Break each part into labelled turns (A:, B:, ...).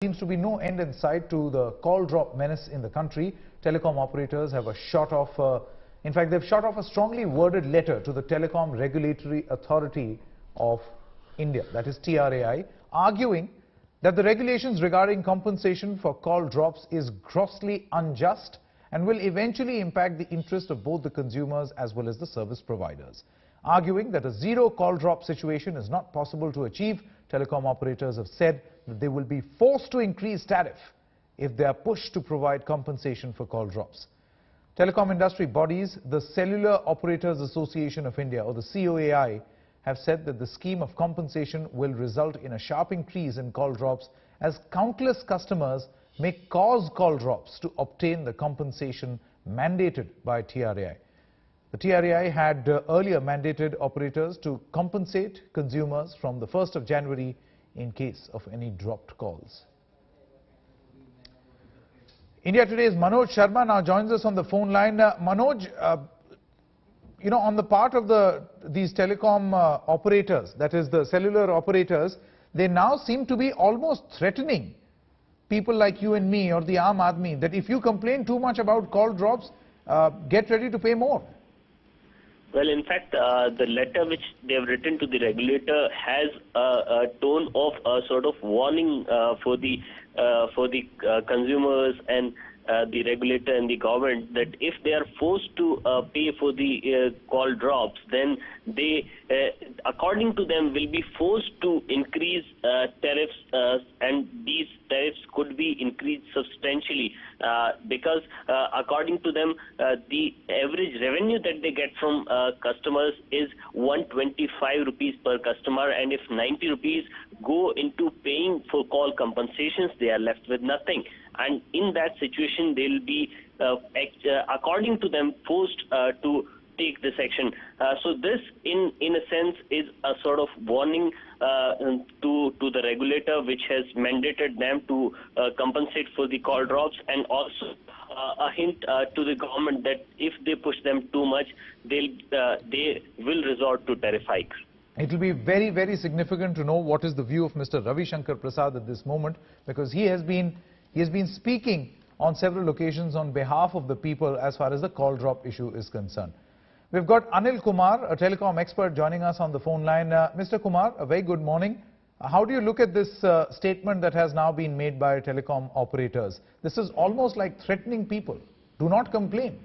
A: seems to be no end in sight to the call drop menace in the country. Telecom operators have in fact, they've shot off a strongly worded letter to the Telecom Regulatory Authority of India, that is TRAI, arguing that the regulations regarding compensation for call drops is grossly unjust and will eventually impact the interest of both the consumers as well as the service providers. Arguing that a zero call drop situation is not possible to achieve, telecom operators have said that they will be forced to increase tariff if they are pushed to provide compensation for call drops. Telecom industry bodies, the Cellular Operators Association of India, or the COAI, have said that the scheme of compensation will result in a sharp increase in call drops as countless customers may cause call drops to obtain the compensation mandated by TRAI. The TRAI had earlier mandated operators to compensate consumers from the 1st of January in case of any dropped calls. India Today's Manoj Sharma now joins us on the phone line. Manoj, on the part of these telecom operators, that is the cellular operators, they now seem to be almost threatening people like you and me or the Aam Aadmi that if you complain too much about call drops, get ready to pay more.
B: Well, in fact, the letter which they have written to the regulator has a tone of a sort of warning for the consumers and the regulator and the government that if they are forced to pay for the call drops, then they, according to them, will be forced to increase tariffs, and these tariffs could be increased substantially because, according to them, the average revenue that they get from customers is 125 rupees per customer, and if 90 rupees go into paying for call compensations, they are left with nothing. And in that situation, they will be, according to them, forced to take this action. So this, in a sense, is a sort of warning to the regulator, which has mandated them to compensate for the call drops, and also a hint to the government that if they push them too much, they will resort to tariff hikes.
A: It will be very, very significant to know what is the view of Mr. Ravi Shankar Prasad at this moment, because he has been speaking on several occasions on behalf of the people as far as the call drop issue is concerned. We've got Anil Kumar, a telecom expert, joining us on the phone line. Mr. Kumar, a very good morning. How do you look at this statement that has now been made by telecom operators? This is almost like threatening people. Do not complain.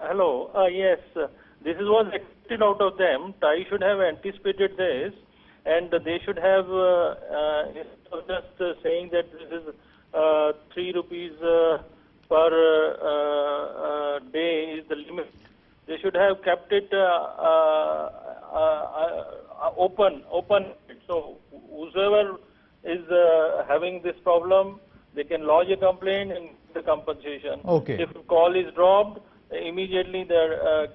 C: Hello. Yes, this was expected out of them. TRAI should have anticipated this, and they should have, instead of just saying that this is 3 rupees per day is the limit, they should have kept it open. So whoever is having this problem, they can lodge a complaint and get the compensation.
A: Okay.
C: If call is dropped, immediately the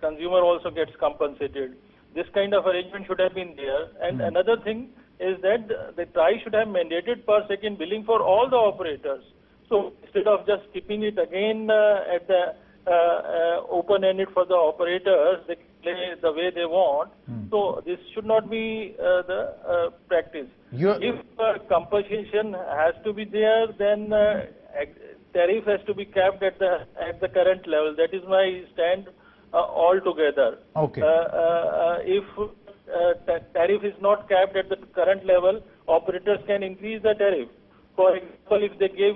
C: consumer also gets compensated. This kind of arrangement should have been there. And another thing is that the TRAI should have mandated per second billing for all the operators. So instead of just keeping it again at the open-ended for the operators, they play the way they want. So this should not be the practice. If compensation has to be there, then tariff has to be capped at the current level. That is my stand altogether.
A: Okay.
C: If tariff is not capped at the current level, operators can increase the tariff. For example, if they gave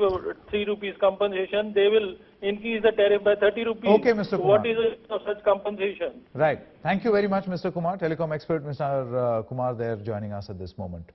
C: 3 rupees compensation, they will increase the tariff by 30 rupees.
A: Okay, Mr. Kumar.
C: What is of such compensation?
A: Right. Thank you very much, Mr. Kumar. Telecom expert Mr. Kumar there joining us at this moment.